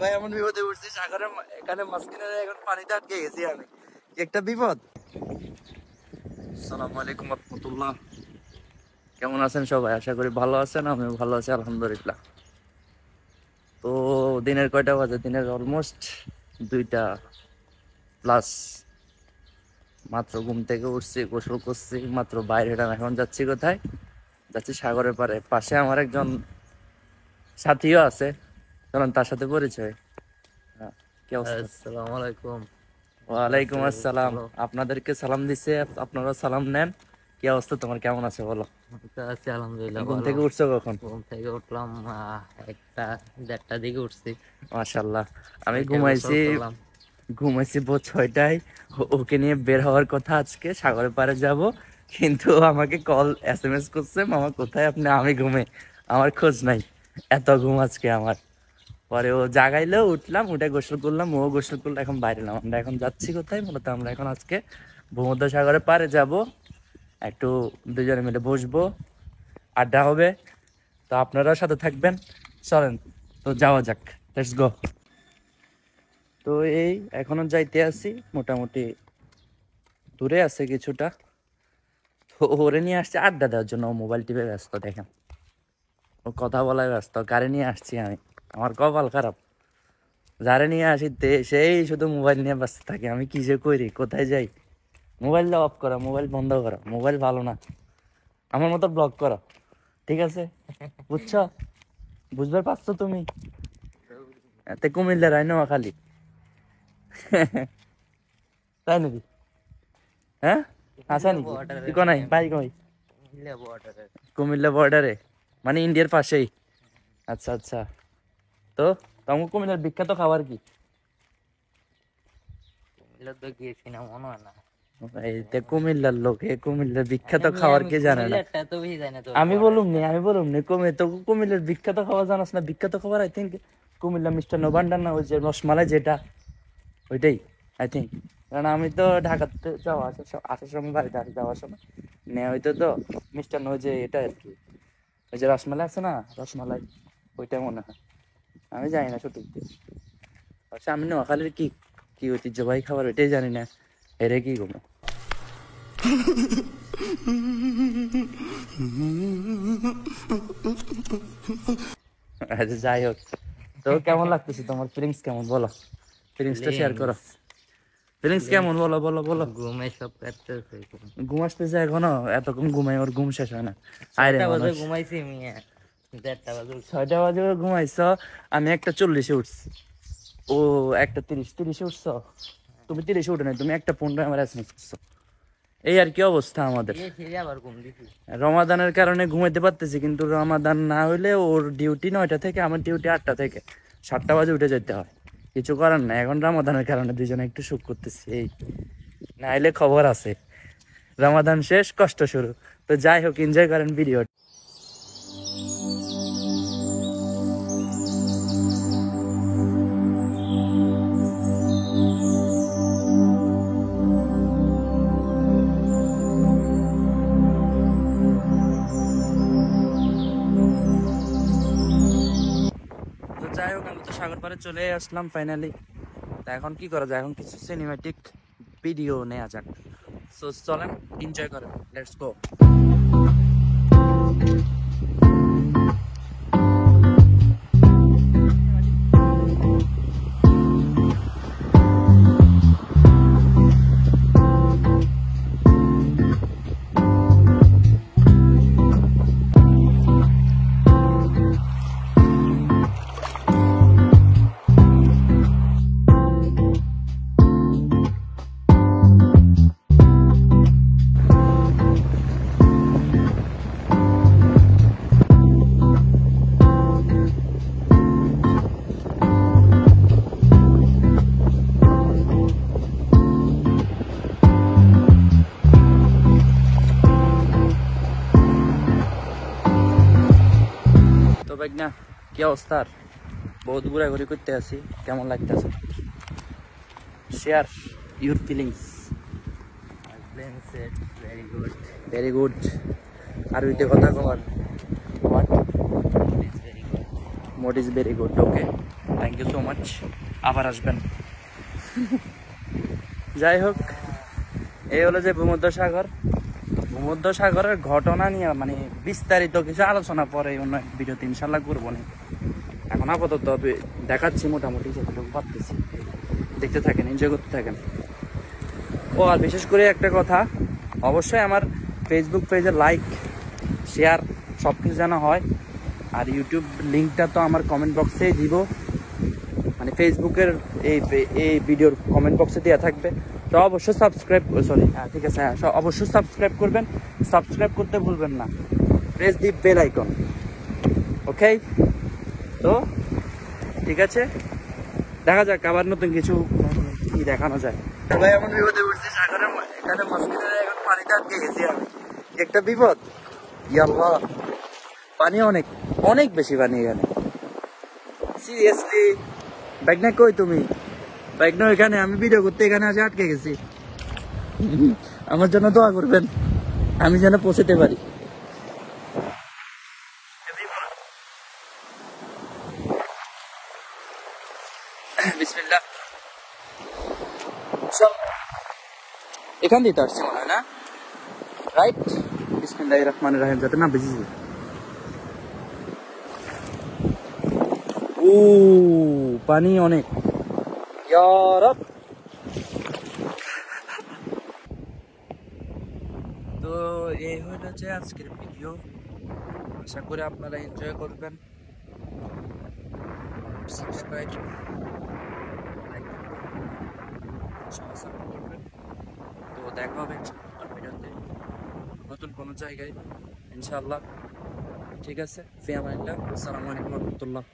ভাই এমন বিপদে উঠছি সাগরের এখানে মাঝখানে এখন পানিতে আটকে গেছি আমি, কি একটা বিপদ। আসসালামু আলাইকুম রহমতুল্লাহ, কেমন আছেন সবাই? আশা করি ভালো আছেন, আমি ভালো আছি আলহামদুলিল্লাহ। তো দিনের কয়টা বাজে? দিনের অলমোস্ট 2টা প্লাস। মাত্র ঘুম থেকে উঠছি, গোসল করছি, মাত্র বাইরে হেঁটাম। এখন যাচ্ছি কোথায়? যাচ্ছি সাগরের পারে। পাশে আমার একজন সাথীও আছে, কারণ তার সাথে পরিচয়। হ্যাঁ, কি অবস্থা? আসসালামু আলাইকুম। ওয়ালাইকুম আছে আসসালাম। ভালো। আপনাদেরকে সালাম দিছে, আপনারা সালাম নেন। কি অবস্থা তোমার, কেমন আছে বলো? তো আছি আলহামদুলিল্লাহ ঘুম ভালো। থেকে উঠছো কখন? ঘুম থেকে উঠলাম একটা 1:30 দিকে উঠছি। মাশাআল্লাহ। আমি ওইটা গোসল ঘুমাইছি, করলাম। ভোর 6টায়। ওকে নিয়ে বের হওয়ার কথা, আজকে সাগরের পাড়ে যাব, কিন্তু আমাকে কল SMS করছে, মামা কোথায় আপনি? আমি ঘুমে, আমার খোঁজ নাই। এত ঘুম আজকে আমার। পরে ও জাগাইলো, উঠলাম, উঠে গোসল করলাম, ও গোসল করলো, এখন বাইরে এলাম। আমরা এখন যাচ্ছি কোথায়? মূলত আমরা এখন আজকে ভূমধ্যসাগরের পাড়ে যাব, একটু দুজনে মিলে বসবো, আড্ডা হবে। তো আপনারাও সাথে থাকবেন, চলেন তো যাওয়া যাক, লেটস গো। তো এই এখনো যাইতে আছি, মোটামুটি দূরে আছে কিছুটা। তো ওরে নিয়ে আসছে আড্ডা দেওয়ার জন্য, ও মোবাইল টিপে ব্যস্ত, দেখেন, ও কথা বলায় ব্যস্ত। গাড়ি নিয়ে আসছি আমি, আমার কপাল খারাপ। যারে নিয়ে আসি সেই শুধু মোবাইল নিয়ে ব্যস্ত থাকে। আমি কি যে করি, কোথায় যাই? মোবাইলটা অফ করা, মোবাইল বন্ধ করা, মোবাইল ভালো না, আমার মতো ব্লক করা, ঠিক আছে? বুঝছো? বুঝতে পারছো তুমি? এতে কুমিল্লার আই নোয়াখালী। তাই নাকি? হ্যাঁ, আসা নাকি? তুই কোনাই বাই কই? কুমিল্লা বর্ডারে, মানে ইন্ডিয়ার পাশেই। আচ্ছা আচ্ছা। তো তোমার কুমিল্লার বিখ্যাত খাবার কি? তো গিয়েছি না মনে হয় না। এইতে কুমিল্লার লোক, এ কুমিল্লার বিখ্যাত খাবার কে জানে না? কুমিল্লারটা তো বেশি জানি না, তো আমি বলুম নি কুমিল্লার বিখ্যাত খাবার জানাস না? বিখ্যাত খাবার আই থিঙ্ক কুমিল্লা মিষ্টান্ন ভান্ডার, না ওই যে রসমালাই যেটা, ওইটাই আই থিঙ্ক। কারণ আমি তো ঢাকাতে আসার সময়, বাড়িতে যাওয়ার সময় নেওয়া হইতো তো মিষ্টান্ন, ওই যে এটা আর কি, ওই যে রসমালাই আছে না, রসমালাই, ওইটা মনে হয়। আমি জানি না সঠিক। আচ্ছা, আমি নোয়াখালীর কি কি ঐতিহ্যবাহী খাবার ওইটাই জানি না, এরে কি গো। আচ্ছা, যাই হোক। তো কেমন লাগতেছে তোমার? ফিলিংস কেমন বলো? ফিলিংসটা শেয়ার করো। ফিলিংস কেমন বলো বলো বলো। ঘুমে সব কাটতেছে। ঘুম আসতেছে এখনো? এতক্ষণ ঘুমাই, ওর ঘুম শেষ হয় না। আরে 6টা বাজে মানুষ, ঘুমাইছি মিয়া, 1:30 বাজে উঠছি। 6টা বাজে ঘুমাইছ, আমি 1:40-এ উঠছি। ও 1:30-30-এ উঠছো? তুমি 30-এ উঠে নাই, তুমি 1:15 আমার SMS করছো। এই আর কি অবস্থা আমাদের। আবার ঘুম দিছি। রমাদানের কারণে ঘুমাইতে পারতেছি, কিন্তু রমাদান না হইলে ওর ডিউটি 9টা থেকে, আমার ডিউটি 8টা থেকে। 7টা বাজে উঠে যেতে হয়, কিছু করার নাই। এখন রমাদানের কারণে দুজনে একটু সুখ করতেছি, এই না হইলে খবর আছে। রমাদান শেষ, কষ্ট শুরু। তো যাই হোক, এনজয় করেন ভিডিও। তো যাই হোক, আমি তো সাগর পাড়ে চলে আসলাম ফাইনালি। তা এখন কি করা যায়? এখন কিছু সিনেমাটিক ভিডিও নেওয়া যাক। সো চলেন, এনজয় করেন, লেটস গো। তো ভাই, কি অবস্থা? বহুত ঘোরাঘুরি করতে আছি, কেমন লাগতেছে? Share your feelings. Very good. Very good. আর ওইটা কথা কর, what? Mode is very good, okay. Thank you so much, আবার আসবেন। যাই হোক, এই হলো যে ভূমধ্যসাগর। ভূমধ্যসাগরের ঘটনা নিয়ে মানে বিস্তারিত কিছু আলোচনা পরে অন্য ভিডিওতে ইনশাল্লাহ করবো না। এখন আপাতত দেখাচ্ছি মোটামুটি যতটুকু পারতেছি, দেখতে থাকেন, এনজয় করতে থাকেন। ও আর বিশেষ করে একটা কথা, অবশ্যই আমার ফেসবুক পেজে লাইক শেয়ার সব কিছু যেন হয়। আর ইউটিউব লিঙ্কটা তো আমার কমেন্ট বক্সেই দিব, মানে ফেসবুকের এই ভিডিওর কমেন্ট বক্সে দেওয়া থাকবে। তো অবশ্যই সাবস্ক্রাইব, সরি হ্যাঁ ঠিক আছে, হ্যাঁ অবশ্যই সাবস্ক্রাইব করবেন। সাবস্ক্রাইব করতে ভুলবেন না, প্রেস দি বেল আইকন। ওকে, তো ঠিক আছে, দেখা যাক আবার নতুন কিছু কি দেখানো যায়। ভাই এমন বিপদে পড়ছি, সাগরের এখানে মসজিদের এখন পানিতে আটকে গেছি আমি, একটা বিপদ। ইয়াল্লাহ, পানি অনেক অনেক বেশি পানি এখানে, সিরিয়াসলি। বাইক না কই তুমি? বাইক না এখানে, আমি ভিডিও করতে এখানে আসে আটকে গেছি। আমার জন্য দোয়া করবেন, আমি যেন পৌঁছতে পারি। বিসমিল্লাহ। চল, এখান দিয়ে তো আসছি মনে হয় না, রাইট? বিসমিল্লাহির রহমানির রহিম, যাতে না বেশি। ও পানি অনেক, ইয়া রাব। তো এই হলো যে আজকের ভিডিও, আশা করি আপনারা এনজয় করবেন। সাবস্ক্রাইব করবেন। তো দেখা হবে নতুন ভিডিওতে, নতুন কোনো জায়গায় ইনশাআল্লাহ। ঠিক আছে, ফি আমানিল্লাহ, আসসালামু আলাইকুম ওয়া রাহমাতুল্লাহ।